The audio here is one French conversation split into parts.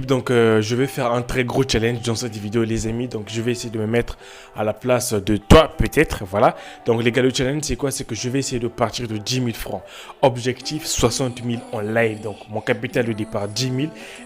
Donc je vais faire un très gros challenge dans cette vidéo les amis, donc je vais essayer de me mettre à la place de toi peut-être, voilà. Donc les gars, le challenge c'est quoi? C'est que je vais essayer de partir de 10 000 francs, objectif 60 000 en live, donc mon capital de départ 10 000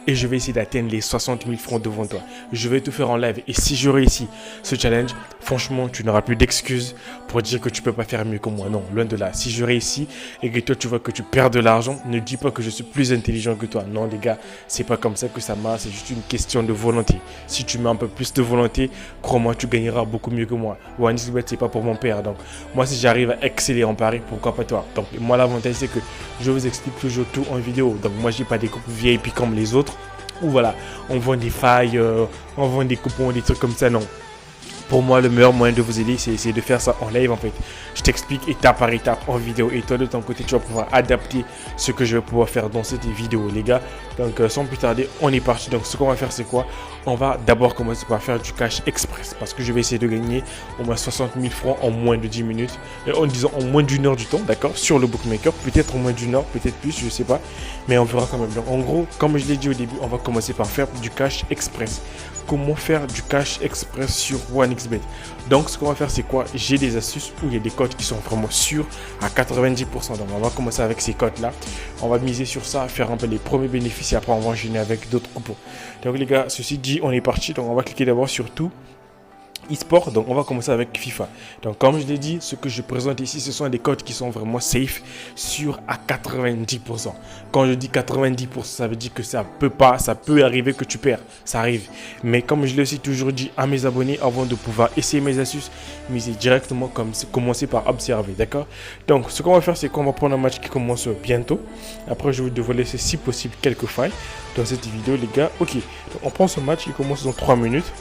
et je vais essayer d'atteindre les 60 000 francs devant toi. Je vais tout faire en live et si je réussis ce challenge, franchement tu n'auras plus d'excuses pour dire que tu peux pas faire mieux que moi, non, loin de là. Si je réussis et que toi tu vois que tu perds de l'argent, ne dis pas que je suis plus intelligent que toi, non les gars, c'est pas comme ça que ça marche. C'est juste une question de volonté. Si tu mets un peu plus de volonté, crois-moi, tu gagneras beaucoup mieux que moi. OneXBet, c'est pas pour mon père. Donc, moi, si j'arrive à exceller en Paris, pourquoi pas toi? Donc, moi, l'avantage, c'est que je vous explique toujours tout en vidéo. Donc, moi, j'ai pas des groupes VIP comme les autres. Ou voilà, on vend des failles, on vend des coupons, des trucs comme ça. Non. Pour moi, le meilleur moyen de vous aider, c'est essayer de faire ça en live en fait. Je t'explique étape par étape en vidéo et toi de ton côté, tu vas pouvoir adapter ce que je vais pouvoir faire dans cette vidéo, les gars. Donc, sans plus tarder, on est parti. Donc, ce qu'on va faire, c'est quoi? On va d'abord commencer par faire du cash express parce que je vais essayer de gagner au moins 60 000 francs en moins de 10 minutes. Et en disant en moins d'une heure du temps, d'accord? Sur le bookmaker, peut-être en moins d'une heure, peut-être plus, je sais pas. Mais on verra quand même. Donc, en gros, comme je l'ai dit au début, on va commencer par faire du cash express. Comment faire du cash express sur OneXBet. Donc ce qu'on va faire c'est quoi? J'ai des astuces où il y a des codes qui sont vraiment sûrs à 90%. Donc on va commencer avec ces codes là. On va miser sur ça, faire un peu les premiers bénéfices et après on va enchaîner avec d'autres coupons. Donc les gars, ceci dit, on est parti. Donc on va cliquer d'abord sur tout e-sport, donc on va commencer avec FIFA. Donc comme je l'ai dit, ce que je présente ici, ce sont des codes qui sont vraiment safe, sûrs à 90%. Quand je dis 90%, ça veut dire que ça peut arriver que tu perds, ça arrive. Mais comme je l'ai aussi toujours dit à mes abonnés, avant de pouvoir essayer mes astuces, misez directement, commencer par observer, d'accord? Donc ce qu'on va faire, c'est qu'on va prendre un match qui commence bientôt. Après, je vais devoir laisser si possible quelques failles dans cette vidéo, les gars. Ok, donc on prend ce match qui commence dans 3 minutes.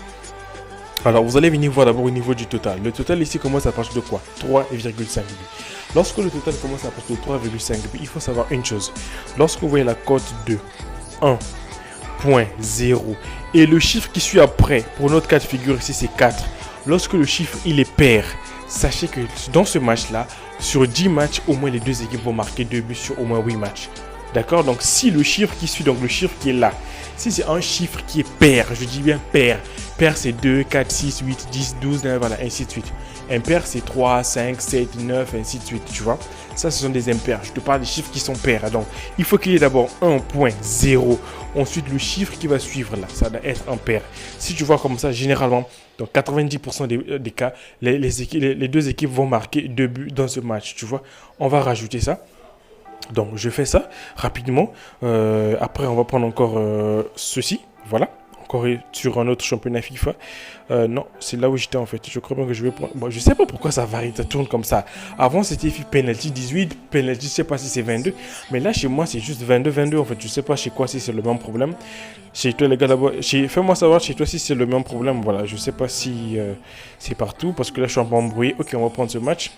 Alors, vous allez venir voir d'abord au niveau du total. Le total ici commence à partir de quoi? 3,5 buts. Lorsque le total commence à partir de 3,5 buts, il faut savoir une chose. Lorsque vous voyez la cote de 1.0 et le chiffre qui suit après, pour notre cas de figure ici, c'est 4. Lorsque le chiffre, il est pair, sachez que dans ce match-là, sur 10 matchs, au moins les deux équipes vont marquer 2 buts sur au moins 8 matchs. D'accord? Donc, si le chiffre qui suit, donc le chiffre qui est là, si c'est un chiffre qui est pair, je dis bien pair. Pair, c'est 2, 4, 6, 8, 10, 12, voilà, ainsi de suite. Impair, c'est 3, 5, 7, 9, ainsi de suite, tu vois. Ça, ce sont des impairs. Je te parle des chiffres qui sont pairs. Donc, il faut qu'il y ait d'abord 1.0. Ensuite, le chiffre qui va suivre là, ça doit être un pair. Si tu vois comme ça, généralement, dans 90% des cas, les deux équipes vont marquer 2 buts dans ce match, tu vois. On va rajouter ça. Donc, je fais ça rapidement. Après, on va prendre encore ceci. Voilà. Encore sur un autre championnat FIFA. Non, c'est là où j'étais en fait. Je crois bien que je vais prendre. Bon, je sais pas pourquoi ça varie, ça tourne comme ça. Avant, c'était penalty 18, penalty, je sais pas si c'est 22. Mais là, chez moi, c'est juste 22 en fait. Je sais pas chez quoi si c'est le même problème. Chez toi, les gars, là-bas, fais-moi savoir chez toi si c'est le même problème. Voilà, je sais pas si c'est partout parce que là, je suis un peu embrouillé. Ok, on va prendre ce match.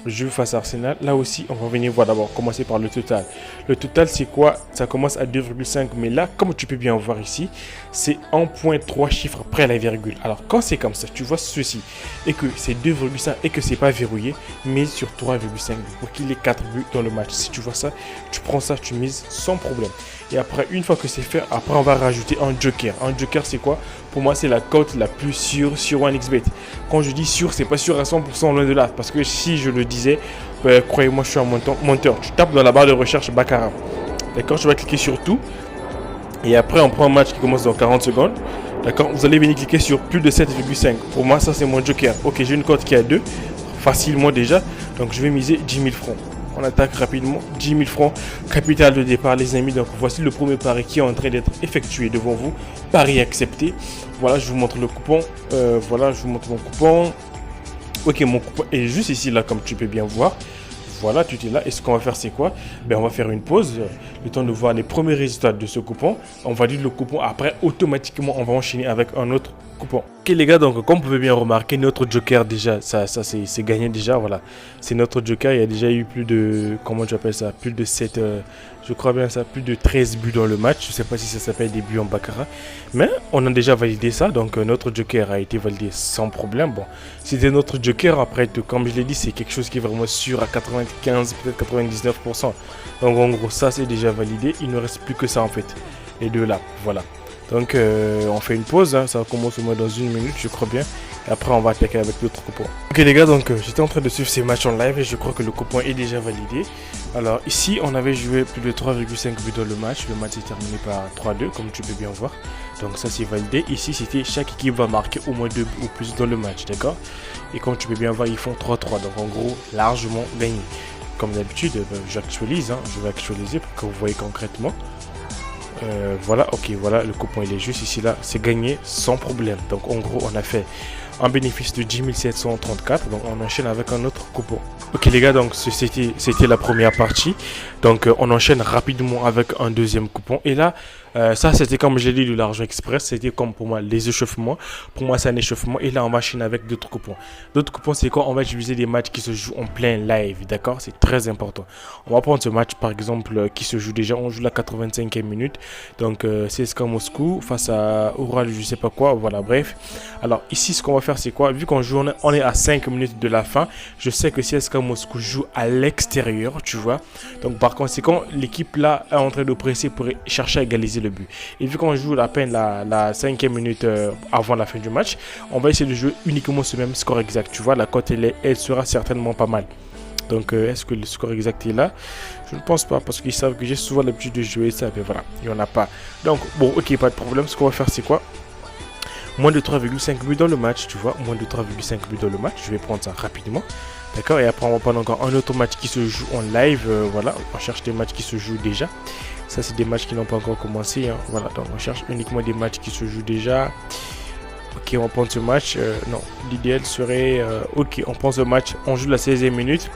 Jeu face à Arsenal. Là aussi, on va venir voir d'abord. Commencer par le total. Le total, c'est quoi? Ça commence à 2,5. Mais là, comme tu peux bien voir ici, c'est 1.3 chiffres après la virgule. Alors, quand c'est comme ça, tu vois ceci, et que c'est 2,5 et que c'est pas verrouillé, mise sur 3,5 pour qu'il ait 4 buts dans le match. Si tu vois ça, tu prends ça, tu mises sans problème. Et après, une fois que c'est fait, après on va rajouter un joker. Un joker, c'est quoi? Pour moi, c'est la cote la plus sûre sur OneXBet. Quand je dis sûr, c'est pas sûr à 100% loin de là. Parce que si je le disais, croyez-moi, je suis un monteur. Tu tapes dans la barre de recherche Baccarat. D'accord? Tu vas cliquer sur tout. Et après, on prend un match qui commence dans 40 secondes. D'accord? Vous allez venir cliquer sur plus de 7,5. Pour moi, ça, c'est mon joker. Ok, j'ai une cote qui est à 2. Facilement déjà. Donc, je vais miser 10 000 francs. On attaque rapidement. 10 000 francs. Capital de départ, les amis. Donc, voici le premier pari qui est en train d'être effectué devant vous. Pari accepté. Voilà, je vous montre le coupon. Voilà, je vous montre mon coupon. Ok, mon coupon est juste ici, là, comme tu peux bien voir. Voilà, tout est là. Et ce qu'on va faire, c'est quoi? On va faire une pause, le temps de voir les premiers résultats de ce coupon. On valide le coupon. Après, automatiquement, on va enchaîner avec un autre coupon. Ok les gars, donc comme vous pouvez bien remarquer, notre joker déjà, ça c'est gagné déjà, voilà. C'est notre joker, il y a déjà eu plus de, comment tu appelles ça? Plus de 7, je crois bien ça, plus de 13 buts dans le match. Je ne sais pas si ça s'appelle des buts en baccarat. Mais on a déjà validé ça, donc notre joker a été validé sans problème. Bon, c'était notre joker, après, comme je l'ai dit, c'est quelque chose qui est vraiment sûr à 95, peut-être 99%. Donc en gros, ça c'est déjà validé, il ne reste plus que ça en fait. Les deux là, voilà. Donc on fait une pause, hein. Ça commence au moins dans 1 minute je crois bien. Et après on va attaquer avec l'autre coupon. Ok les gars, donc j'étais en train de suivre ces matchs en live et je crois que le coupon est déjà validé. Alors ici on avait joué plus de 3,5 buts dans le match. Le match est terminé par 3-2 comme tu peux bien voir. Donc ça c'est validé. Ici c'était chaque équipe va marquer au moins 2 buts ou plus dans le match, d'accord. Et comme tu peux bien voir ils font 3-3. Donc en gros largement gagné. Comme d'habitude j'actualise, hein. Je vais actualiser pour que vous voyez concrètement. Voilà, ok, voilà, le coupon il est juste ici là, c'est gagné sans problème. Donc en gros on a fait un bénéfice de 10 734, donc on enchaîne avec un autre coupon. Ok les gars, donc c'était la première partie. Donc on enchaîne rapidement avec un deuxième coupon. Et là, ça c'était comme j'ai dit de l'argent express, c'était comme pour moi les échauffements. Pour moi c'est un échauffement. Et là on va enchaîner avec d'autres coupons. D'autres coupons c'est quoi? On va utiliser des matchs qui se jouent en plein live, d'accord? C'est très important. On va prendre ce match par exemple qui se joue déjà, on joue la 85e minute. Donc CSKA Moscou face à Ural je sais pas quoi, voilà bref. Alors ici ce qu'on va faire c'est quoi? Vu qu'on joue, on est à 5 minutes de la fin, je sais que CSKA Moscou joue à l'extérieur, tu vois. Donc par conséquent l'équipe là est en train de presser pour chercher à égaliser le but. Et vu qu'on joue à peine la 5e minute avant la fin du match, on va essayer de jouer uniquement ce même score exact, tu vois. La cote elle sera certainement pas mal. Donc est-ce que le score exact est là? Je ne pense pas parce qu'ils savent que j'ai souvent l'habitude de jouer ça, mais voilà, il n'y en a pas. Donc bon, ok, pas de problème. Ce qu'on va faire c'est quoi? Moins de 3,5 buts dans le match, tu vois, moins de 3,5 buts dans le match. Je vais prendre ça rapidement, d'accord. Et après on va prendre encore un autre match qui se joue en live, voilà, on cherche des matchs qui se jouent déjà. Ça c'est des matchs qui n'ont pas encore commencé, hein. Voilà, donc on cherche uniquement des matchs qui se jouent déjà. Ok, on va prendre ce match, non, l'idéal serait, ok, on prend ce match, on joue la 16e minute.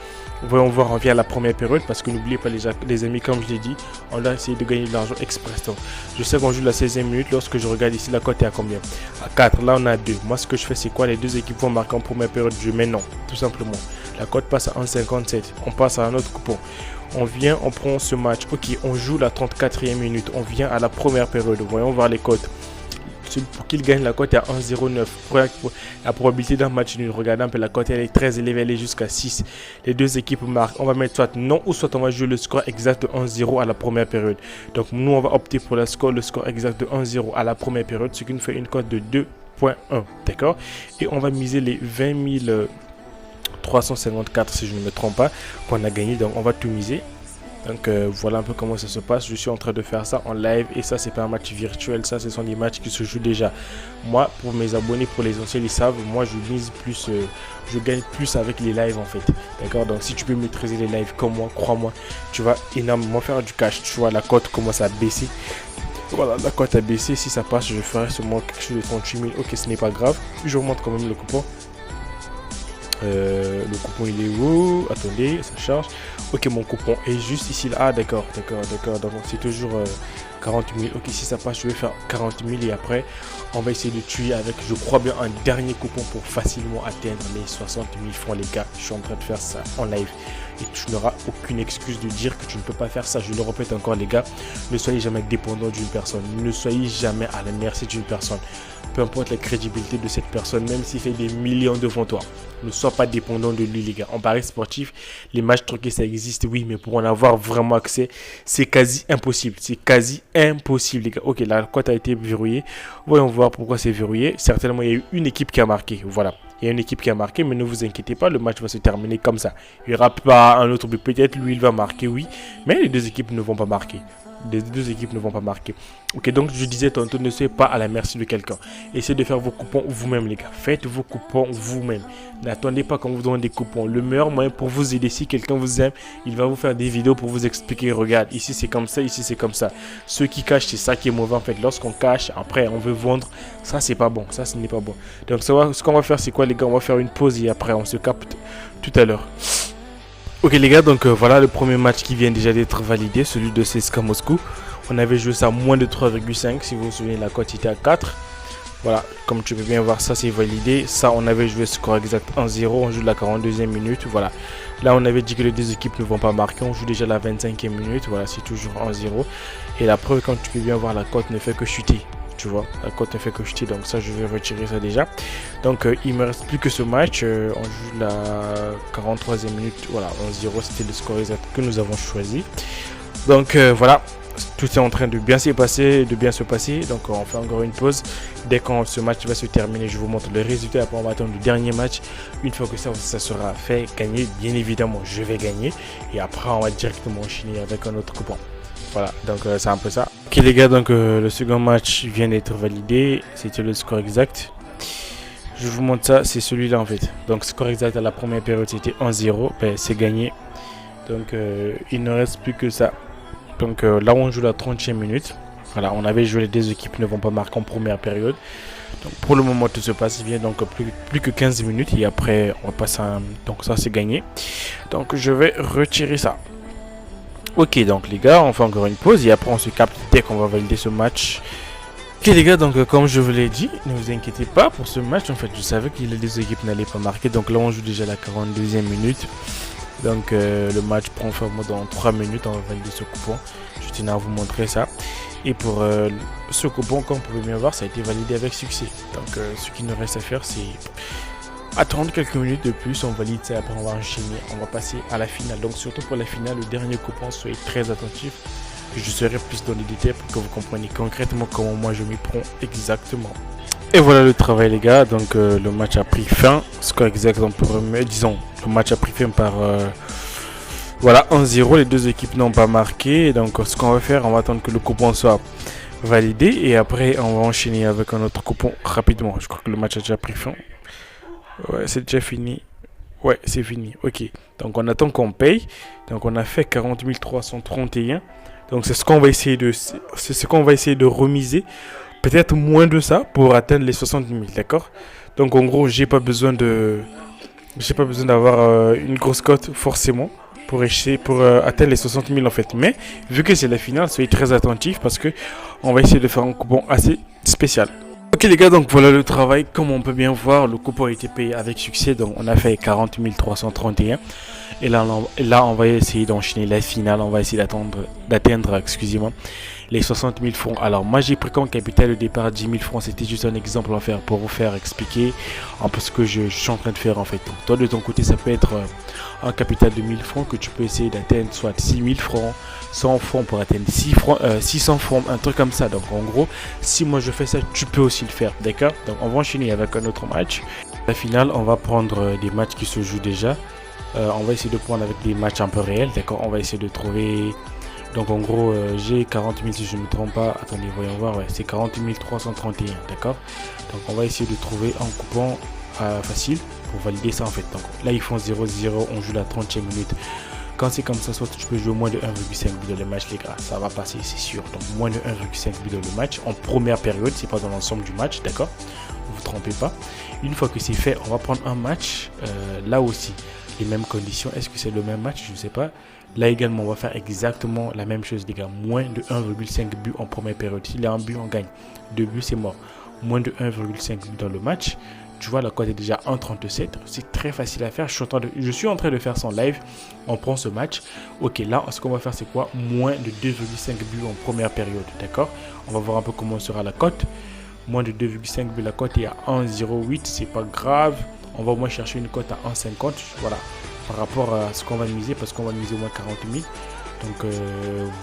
Voyons voir, on vient à la première période parce que n'oubliez pas les amis, comme je l'ai dit, on a essayé de gagner de l'argent express. Donc, je sais qu'on joue la 16e minute, lorsque je regarde ici, la cote est à combien? À 4, là on a 2. Moi ce que je fais c'est quoi? Les deux équipes vont marquer en première période, je mets non, tout simplement. La cote passe à 1,57, on passe à un autre coupon. On vient, on prend ce match, ok, on joue la 34e minute, on vient à la première période, voyons voir les cotes. Pour qu'il gagne, la cote est à 1,09. La probabilité d'un match nul, regardez un peu, la cote elle est très élevée, elle est jusqu'à 6. Les deux équipes marquent. On va mettre soit non ou soit on va jouer le score exact de 1-0 à la première période. Donc nous on va opter pour le score exact de 1-0 à la première période, ce qui nous fait une cote de 2,1. D'accord. Et on va miser les 20 354 si je ne me trompe pas qu'on a gagné. Donc on va tout miser. Donc voilà un peu comment ça se passe. Je suis en train de faire ça en live et ça c'est pas un match virtuel, ça ce sont des matchs qui se jouent déjà. Moi pour mes abonnés, pour les anciens ils savent, moi je mise plus, je gagne plus avec les lives en fait. D'accord, donc si tu peux maîtriser les lives comme moi, crois-moi, tu vas énormément faire du cash. Tu vois la cote commence à baisser. Voilà, la cote a baissé. Si ça passe, je ferai seulement quelque chose de 38 000. Ok, ce n'est pas grave. Je remonte quand même le coupon. Le coupon il est où? Attendez, ça charge. Ok, mon coupon est juste ici là. Ah d'accord. Donc c'est toujours 40 000. Ok, si ça passe, je vais faire 40 000 et après on va essayer de tuer avec, je crois bien, un dernier coupon pour facilement atteindre les 60 000 francs les gars. Je suis en train de faire ça en live et tu n'auras aucune excuse de dire que tu ne peux pas faire ça. Je le répète encore les gars, ne soyez jamais dépendant d'une personne, ne soyez jamais à la merci d'une personne. Peu importe la crédibilité de cette personne, même s'il fait des millions devant toi, ne sois pas dépendant de lui les gars. En paris sportif, les matchs truqués ça existe, oui, mais pour en avoir vraiment accès, c'est quasi impossible. C'est quasi impossible les gars. Ok, la cote a été verrouillée. Voyons voir pourquoi c'est verrouillé. Certainement, il y a eu une équipe qui a marqué. Voilà. Il y a une équipe qui a marqué, mais ne vous inquiétez pas, le match va se terminer comme ça. Il n'y aura pas un autre but. Peut-être lui, il va marquer, oui, mais les deux équipes ne vont pas marquer. Les deux équipes ne vont pas marquer. Ok, donc je disais tantôt, ne soyez pas à la merci de quelqu'un. Essayez de faire vos coupons vous-même les gars. Faites vos coupons vous-même. N'attendez pas qu'on vous donne des coupons. Le meilleur moyen pour vous aider, si quelqu'un vous aime, il va vous faire des vidéos pour vous expliquer. Regarde, ici c'est comme ça, ici c'est comme ça. Ceux qui cachent, c'est ça qui est mauvais en fait. Lorsqu'on cache, après on veut vendre, ça c'est pas bon. Ça ce n'est pas bon. Donc ce qu'on va faire c'est quoi les gars? On va faire une pause et après on se capte tout à l'heure. Ok les gars, donc voilà le premier match qui vient déjà d'être validé, celui de CSKA Moscou. On avait joué ça à moins de 3,5, si vous vous souvenez la cote était à 4. Voilà, comme tu peux bien voir ça c'est validé. Ça on avait joué score exact 1-0, on joue la 42e minute, voilà. Là on avait dit que les deux équipes ne vont pas marquer, on joue déjà la 25e minute, voilà c'est toujours 1-0. Et la preuve, quand tu peux bien voir, la cote ne fait que chuter. Tu vois, la cote ne fait que chuter, donc ça je vais retirer ça déjà. Donc il me reste plus que ce match, on joue la 43e minute, voilà 1-0 c'était le score exact que nous avons choisi. Donc voilà, tout est en train de bien se passer. Donc on fait encore une pause. Dès que ce match va se terminer, je vous montre le résultat. Après on va attendre le dernier match. Une fois que ça sera fait, gagner, bien évidemment je vais gagner. Et après on va directement enchaîner avec un autre coupon. Voilà, donc c'est un peu ça. Ok les gars, donc le second match vient d'être validé. C'était le score exact. Je vous montre ça, c'est celui-là en fait. Donc score exact à la première période c'était 1-0. Ben, c'est gagné. Donc il ne reste plus que ça. Donc là on joue la 30e minute. Voilà, on avait joué, les deux équipes ne vont pas marquer en première période. Donc pour le moment tout se passe bien. Donc plus que 15 minutes et après on va passer à... Donc ça c'est gagné. Donc je vais retirer ça. Ok, donc les gars, on fait encore une pause et après on se capte dès qu'on va valider ce match. Ok les gars, donc comme je vous l'ai dit, ne vous inquiétez pas pour ce match. En fait je savais que les deux équipes n'allaient pas marquer. Donc là on joue déjà la 42e minute. Donc le match prend fin dans 3 minutes, on va valider ce coupon. Je tenais à vous montrer ça. Et pour ce coupon, comme vous pouvez bien voir, ça a été validé avec succès. Donc ce qu'il nous reste à faire, c'est attendre quelques minutes de plus, on valide ça, après on va enchaîner, on va passer à la finale. Donc surtout pour la finale, le dernier coupon, soyez très attentifs. Je serai plus dans les détails pour que vous compreniez concrètement comment moi je m'y prends exactement. Et voilà le travail les gars, donc le match a pris fin, score exact on peut remettre, disons, le match a pris fin par voilà 1-0, les deux équipes n'ont pas marqué, donc ce qu'on va faire, on va attendre que le coupon soit validé et après on va enchaîner avec un autre coupon rapidement. Je crois que le match a déjà pris fin. Ouais, c'est déjà fini. Ouais, c'est fini. Ok. Donc on attend qu'on paye. Donc on a fait 40 331. Donc c'est ce qu'on va essayer de remiser. Peut-être moins de ça pour atteindre les 60 000, d'accord? Donc en gros, j'ai pas besoin d'avoir une grosse cote forcément pour atteindre les 60 000 en fait. Mais vu que c'est la finale, soyez très attentifs parce que on va essayer de faire un coupon assez spécial. Ok les gars, donc voilà le travail. Comme on peut bien voir, le coupon a été payé avec succès. Donc on a fait 40 331. Et là on va essayer d'enchaîner la finale. On va essayer d'atteindre, excusez-moi, les 60 000 francs. Alors moi j'ai pris comme capital de départ 10 000 francs. C'était juste un exemple à faire pour vous faire expliquer un peu ce que je suis en train de faire en fait. Donc toi de ton côté ça peut être un capital de 1000 francs que tu peux essayer d'atteindre, soit 6 000 francs, 100 francs pour atteindre 600 francs, un truc comme ça. Donc en gros, si moi je fais ça, tu peux aussi le faire, d'accord? Donc on va enchaîner avec un autre match. La finale, on va prendre des matchs qui se jouent déjà. On va essayer de prendre avec des matchs un peu réels, d'accord? On va essayer de trouver... Donc en gros, j'ai 40 000 si je ne me trompe pas. Attendez, voyons voir, ouais, c'est 40 331, d'accord? Donc on va essayer de trouver un coupon facile pour valider ça en fait. Donc là ils font 0-0, on joue la 30e minute. Quand c'est comme ça, soit tu peux jouer moins de 1,5 but dans le match les gars, ça va passer c'est sûr. Donc moins de 1,5 but dans le match en première période, c'est pas dans l'ensemble du match, d'accord? Ne vous trompez pas. Une fois que c'est fait, on va prendre un match, là aussi, les mêmes conditions. Est-ce que c'est le même match? Je ne sais pas. Là également, on va faire exactement la même chose les gars. Moins de 1,5 but en première période. S'il y a un but, on gagne. 2 buts, c'est mort. Moins de 1,5 but dans le match. Tu vois, la cote est déjà 1,37. C'est très facile à faire. Je suis en train de faire son live. On prend ce match. Ok, là, ce qu'on va faire, c'est quoi? Moins de 2,5 buts en première période. D'accord? On va voir un peu comment sera la cote. Moins de 2,5 buts, la cote est à 1,08. C'est pas grave. On va au moins chercher une cote à 1,50. Voilà. Par rapport à ce qu'on va miser, parce qu'on va miser au moins 40 000. Donc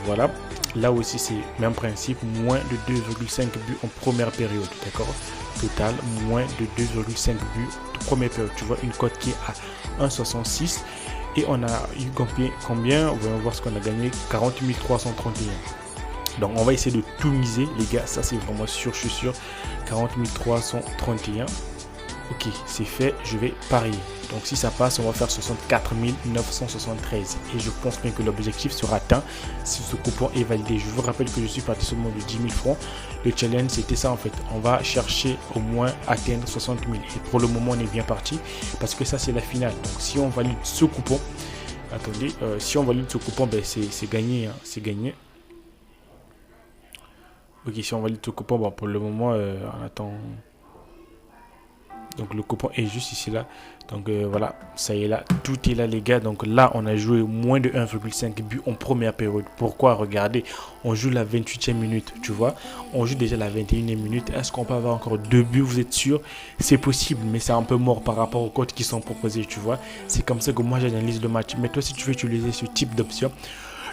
voilà. Là aussi, c'est le même principe. Moins de 2,5 buts en première période. D'accord? Total, moins de 2,5 buts de première période. Tu vois une cote qui est à 1,66. Et on a eu combien? On va voir ce qu'on a gagné. 40 331. Donc on va essayer de tout miser. Les gars, ça c'est vraiment sûr, je suis sûr. 40 331. Ok, c'est fait, je vais parier. Donc si ça passe, on va faire 64 973. Et je pense bien que l'objectif sera atteint si ce coupon est validé. Je vous rappelle que je suis parti seulement de 10 000 francs. Le challenge, c'était ça en fait. On va chercher au moins atteindre 60 000. Et pour le moment, on est bien parti. Parce que ça, c'est la finale. Donc si on valide ce coupon, attendez, si on valide ce coupon, ben, c'est gagné. Hein, c'est gagné. Ok, si on valide ce coupon, bon, pour le moment, on attend... Donc le coupon est juste ici là. Donc voilà, ça y est là, tout est là les gars. Donc là on a joué moins de 1,5 but en première période. Pourquoi? Regardez, on joue la 28e minute, tu vois. On joue déjà la 21e minute. Est-ce qu'on peut avoir encore 2 buts? Vous êtes sûr? C'est possible, mais c'est un peu mort par rapport aux cotes qui sont proposées, tu vois. C'est comme ça que moi j'analyse le match. Mais toi si tu veux utiliser ce type d'option,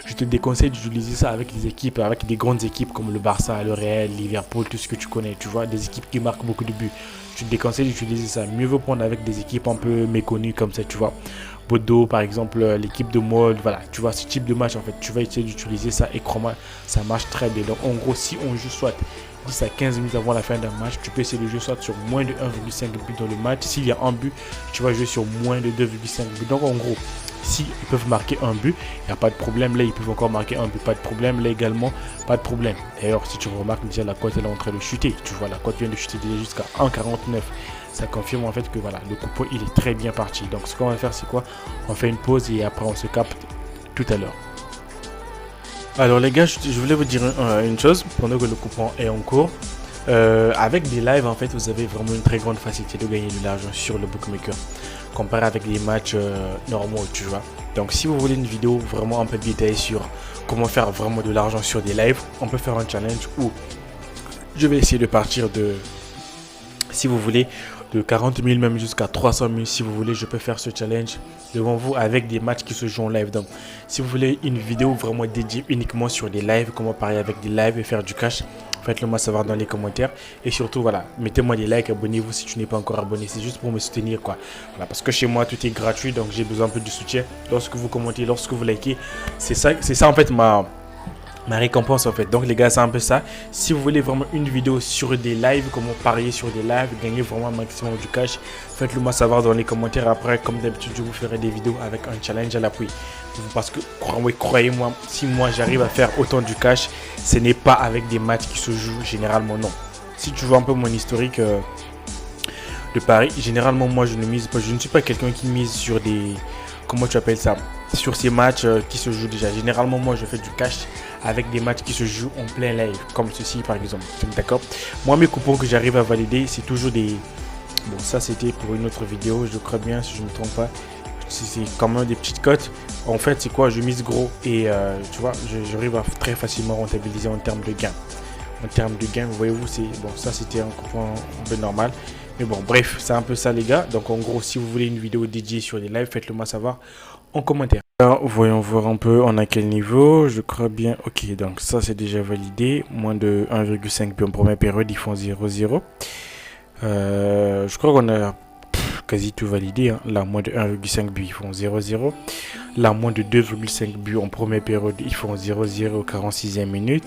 je te déconseille d'utiliser ça avec des équipes, avec des grandes équipes comme le Barça, le Real, Liverpool, tout ce que tu connais, tu vois, des équipes qui marquent beaucoup de buts. Je te déconseille d'utiliser ça. Mieux vaut prendre avec des équipes un peu méconnues comme ça, tu vois. Bodo, par exemple, l'équipe de Molde, voilà, tu vois, ce type de match, en fait, tu vas essayer d'utiliser ça et crois-moi, ça marche très bien. Donc, en gros, si on joue soit 10 à 15 minutes avant la fin d'un match, tu peux essayer de jouer soit sur moins de 1,5 but dans le match. S'il y a un but, tu vas jouer sur moins de 2,5 buts. Donc, en gros, si ils peuvent marquer un but, il n'y a pas de problème. Là, ils peuvent encore marquer un but, pas de problème. Là également, pas de problème. D'ailleurs, si tu remarques, déjà la cote elle est en train de chuter. Tu vois, la cote vient de chuter déjà jusqu'à 1,49. Ça confirme en fait que voilà, le coupon il est très bien parti. Donc, ce qu'on va faire, c'est quoi? On fait une pause et après, on se capte tout à l'heure. Alors, les gars, je voulais vous dire une chose pendant que le coupon est en cours. Avec des lives, en fait, vous avez vraiment une très grande facilité de gagner de l'argent sur le bookmaker comparé avec les matchs normaux, tu vois. Donc, si vous voulez une vidéo vraiment un peu détaillée sur comment faire vraiment de l'argent sur des lives, on peut faire un challenge où je vais essayer de partir de, si vous voulez, de 40 000 même jusqu'à 300 000. Si vous voulez, je peux faire ce challenge devant vous avec des matchs qui se jouent en live. Donc, si vous voulez une vidéo vraiment dédiée uniquement sur des lives, comment parier avec des lives et faire du cash, faites-le moi savoir dans les commentaires. Et surtout, voilà, mettez-moi des likes, abonnez-vous si tu n'es pas encore abonné. C'est juste pour me soutenir, quoi. Voilà, parce que chez moi, tout est gratuit, donc j'ai besoin un peu de soutien. Lorsque vous commentez, lorsque vous likez, c'est ça en fait ma récompense en fait. Donc les gars, c'est un peu ça. Si vous voulez vraiment une vidéo sur des lives, comment parier sur des lives, gagner vraiment un maximum du cash, faites-le moi savoir dans les commentaires. Après, comme d'habitude, je vous ferai des vidéos avec un challenge à l'appui. Parce que croyez-moi, si moi j'arrive à faire autant du cash, ce n'est pas avec des matchs qui se jouent généralement, non. Si tu vois un peu mon historique de paris, généralement moi je ne mise pas, je ne suis pas quelqu'un qui mise sur des, comment tu appelles ça, sur ces matchs qui se jouent déjà. Généralement moi je fais du cash avec des matchs qui se jouent en plein live, comme ceci par exemple. D'accord? Moi mes coupons que j'arrive à valider, c'est toujours des, bon ça c'était pour une autre vidéo, je crois bien si je ne me trompe pas. C'est quand même des petites cotes. En fait c'est quoi, je mise gros et tu vois, j'arrive à très facilement rentabiliser en termes de gains. En termes de gains, voyez-vous, c'est bon, ça c'était un coupon un peu normal. Mais bon, bref, c'est un peu ça les gars. Donc en gros, si vous voulez une vidéo dédiée sur les lives, faites-le moi savoir en commentaire. Alors, voyons voir un peu on a quel niveau. Je crois bien. Ok, donc ça c'est déjà validé. Moins de 1,5 but en première période, ils font 0-0. Je crois qu'on a quasi tout validé. Hein. Là, moins de 1,5 but, ils font 0-0. Là, moins de 2,5 buts en première période, ils font 0-0 au 46e minute.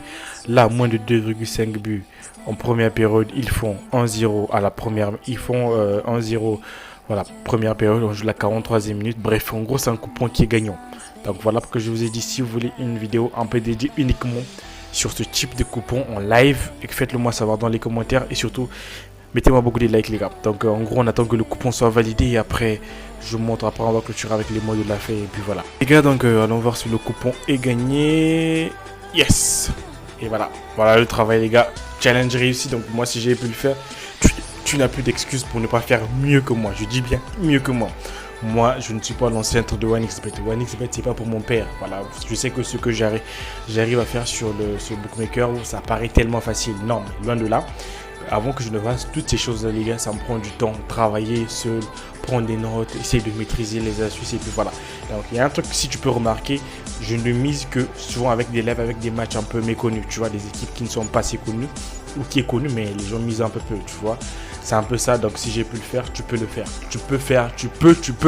Là, moins de 2,5 buts en première période, ils font 1-0 à la première. Ils font 1-0. Voilà, première période, on joue la 43e minute. Bref, en gros, c'est un coupon qui est gagnant. Donc voilà pourquoi je vous ai dit, si vous voulez une vidéo un peu dédiée uniquement sur ce type de coupon en live, faites-le moi savoir dans les commentaires et surtout, mettez-moi beaucoup de likes les gars. Donc en gros, on attend que le coupon soit validé et après, je vous montre, après on va clôturer avec les mots de la fin et puis voilà. Les gars, donc allons voir si le coupon est gagné. Yes! Et voilà, voilà le travail les gars. Challenge réussi, donc moi si j'ai pu le faire, tu n'as plus d'excuses pour ne pas faire mieux que moi. Je dis bien mieux que moi. Moi, je ne suis pas l'ancêtre de OneXBet. OneXBet, c'est pas pour mon père. Voilà, je sais que ce que j'arrive à faire sur ce bookmaker, ça paraît tellement facile. Non, mais loin de là. Avant que je ne fasse toutes ces choses-là, les gars, ça me prend du temps. Travailler seul, prendre des notes, essayer de maîtriser les astuces et puis voilà. Donc, il y a un truc, si tu peux remarquer, je ne mise que souvent avec des lives, avec des matchs un peu méconnus. Tu vois, des équipes qui ne sont pas assez connues ou qui est connu, mais les gens misent un peu peu, tu vois. C'est un peu ça, donc si j'ai pu le faire, tu peux le faire. Tu peux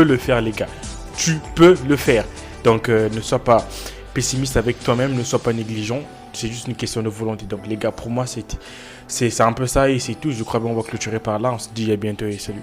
le faire, les gars. Tu peux le faire. Donc, ne sois pas pessimiste avec toi-même, ne sois pas négligent. C'est juste une question de volonté. Donc, les gars, pour moi, c'est un peu ça et c'est tout. Je crois qu'on va clôturer par là. On se dit à bientôt et salut.